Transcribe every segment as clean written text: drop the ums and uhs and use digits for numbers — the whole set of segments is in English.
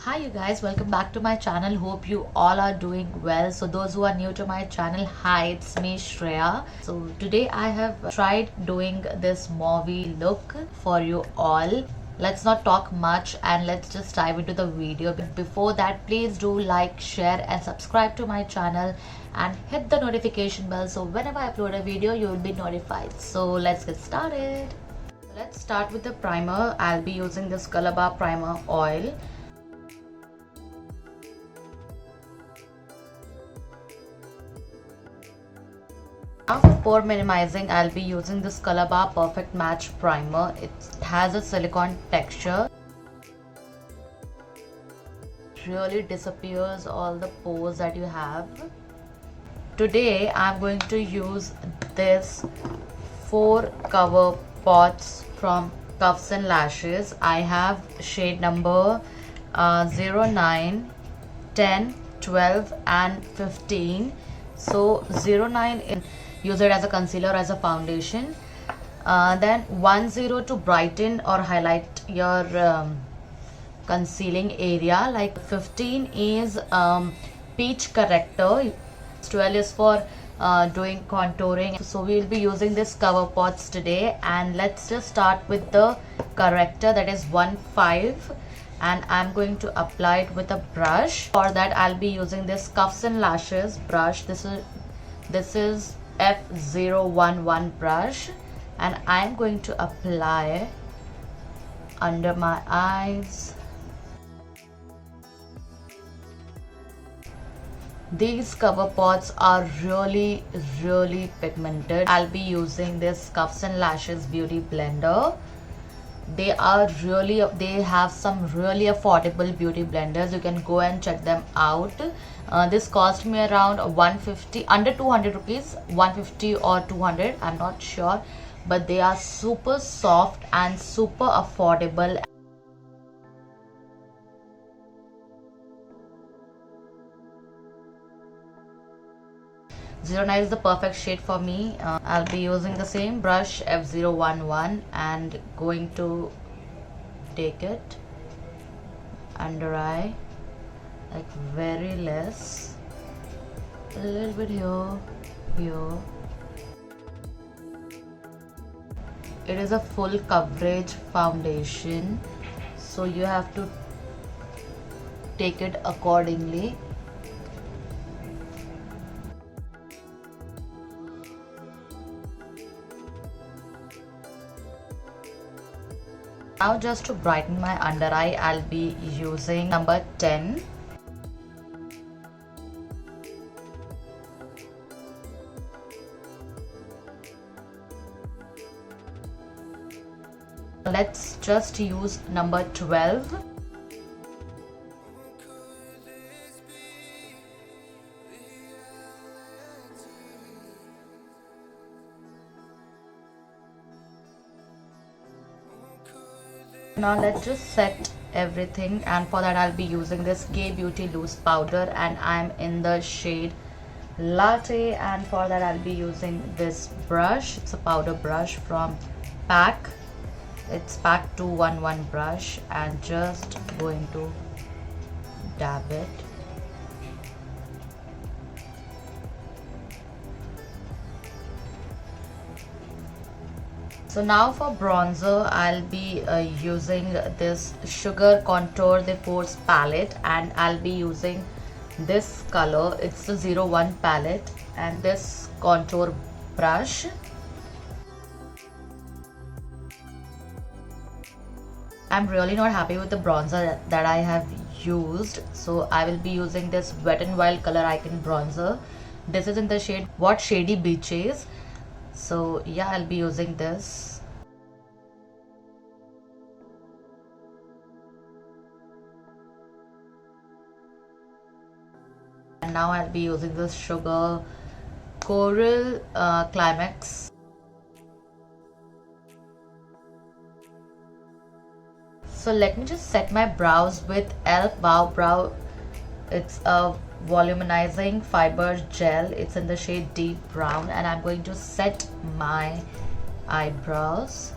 Hi you guys, welcome back to my channel. Hope you all are doing well. So those who are new to my channel, hi, it's me Shreya. So today I have tried doing this movie look for you all. Let's not talk much and let's just dive into the video. But before that, please do like, share and subscribe to my channel and hit the notification bell so whenever I upload a video you will be notified. So let's get started. Let's start with the primer. I'll be using this Color Bar Primer Oil. Now for pore minimizing, I'll be using this Color Bar Perfect Match Primer. It has a silicone texture. It really disappears all the pores that you have. Today I'm going to use this 4 cover pots from Cuffs and Lashes. I have shade number 09, 10, 12 and 15. So 09, use it as a concealer, as a foundation. Then 10 to brighten or highlight your concealing area. Like 15 is peach corrector. 12 is for doing contouring. So we will be using this cover pots today, and let's just start with the corrector, that is 15, and I'm going to apply it with a brush. For that I'll be using this Cuffs and Lashes brush. This is F011 brush, and I'm going to apply under my eyes. These cover pots are really pigmented. I'll be using this Cuffs and Lashes beauty blender. They have some really affordable beauty blenders. You can go and check them out. This cost me around 150, under 200 rupees, 150 or 200, I'm not sure, but they are super soft and super affordable. 09 is the perfect shade for me. I'll be using the same brush F011 and going to take it under eye, like very less, a little bit here. It is a full coverage foundation, so you have to take it accordingly. Now just to brighten my under eye, I'll be using number 10. Let's just use number 12. Now let's just set everything, and for that I'll be using this Gay Beauty loose powder, and I'm in the shade Latte, and for that I'll be using this brush. It's a powder brush from PAC. It's PAC 211 brush, and just going to dab it. So now for bronzer, I'll be using this Sugar Contour de Force palette, and I'll be using this color. It's the 01 palette, and this contour brush. I'm really not happy with the bronzer that I have used, so I will be using this Wet n Wild Color Icon bronzer. This is in the shade What Shady Beaches. So yeah, I'll be using this. And now I'll be using this Sugar Coral Climax. So let me just set my brows with e.l.f. Wow Brow. It's a volumizing fiber gel. It's in the shade Deep Brown, and I'm going to set my eyebrows.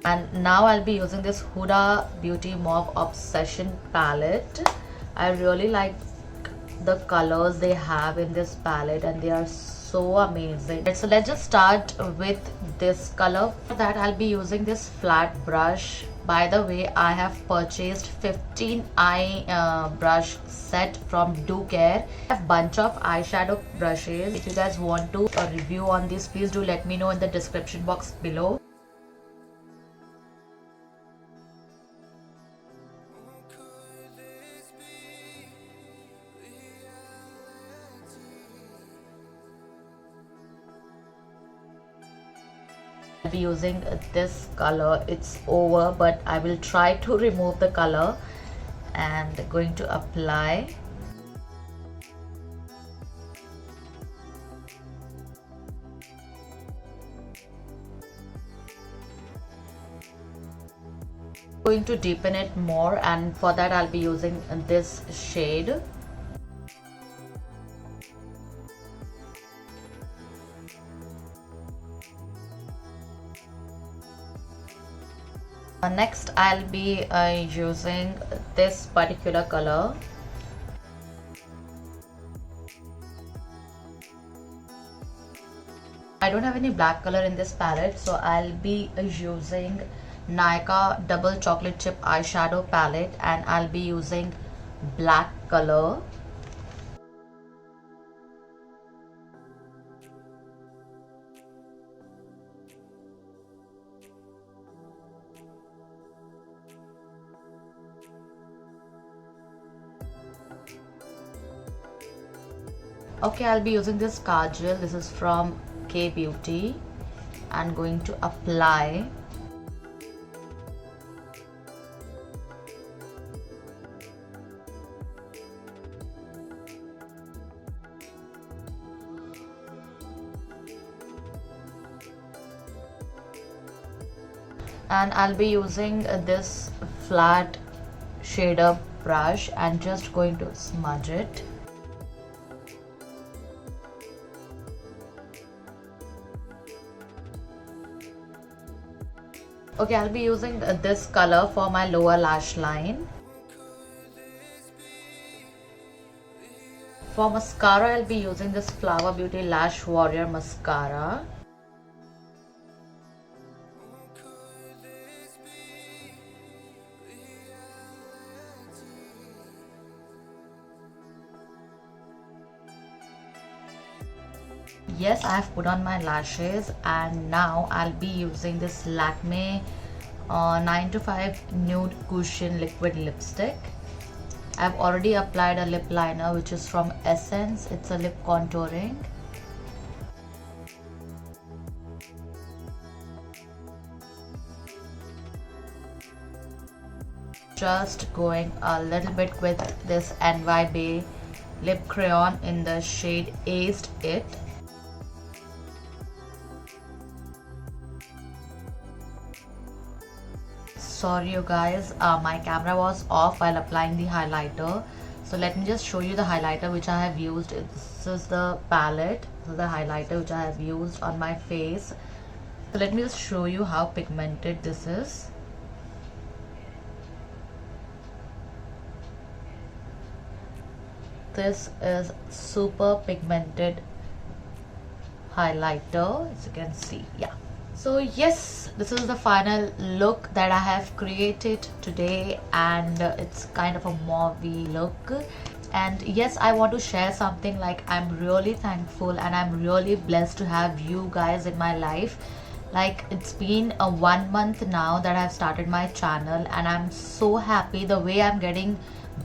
And now I'll be using this Huda Beauty Mauve Obsession palette. I really like the colors they have in this palette and they are so amazing. So let's just start with this color. For that I'll be using this flat brush. By the way, I have purchased 15 eye brush set from DoCare. I have bunch of eyeshadow brushes. If you guys want to review on this, please do let me know in the description box below. I'll be using this color. It's over, but I will try to remove the color and going to apply. Going to deepen it more, and for that I'll be using this shade. Next I'll be using this particular color. I don't have any black color in this palette, so I'll be using Nykaa Double Chocolate Chip Eyeshadow Palette, and I'll be using black color. Okay, I'll be using this kajal. This is from K Beauty, and going to apply. And I'll be using this flat shader brush and just going to smudge it. Okay, I'll be using this color for my lower lash line. For mascara, I'll be using this Flower Beauty Lash Warrior Mascara. Yes, I have put on my lashes, and now I'll be using this Lakme 9 to 5 Nude Cushion Liquid Lipstick. I've already applied a lip liner which is from Essence. It's a lip contouring. Just going a little bit with this NY Bay lip crayon in the shade Aced It. Sorry you guys, my camera was off while applying the highlighter, so let me just show you the highlighter which I have used. This is the palette. This is the highlighter which I have used on my face. So let me just show you how pigmented this is. This is super pigmented highlighter, as you can see. Yeah. So yes, this is the final look that I have created today, and it's kind of a mauvey look. And yes, I want to share something, like I'm really thankful and I'm really blessed to have you guys in my life. Like, it's been a 1 month now that I've started my channel, and I'm so happy the way I'm getting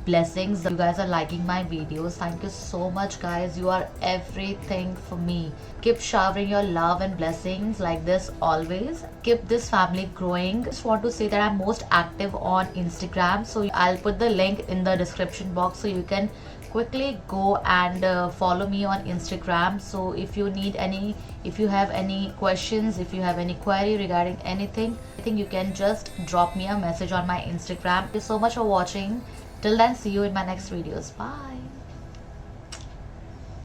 blessings. You guys are liking my videos. Thank you so much, guys. You are everything for me. Keep showering your love and blessings like this always. Keep this family growing. Just want to say that I'm most active on Instagram, so I'll put the link in the description box so you can quickly go and follow me on Instagram. So if you need any, if you have any questions, if you have any query regarding anything, I think you can just drop me a message on my Instagram. Thank you so much for watching. Till then, see you in my next videos. Bye.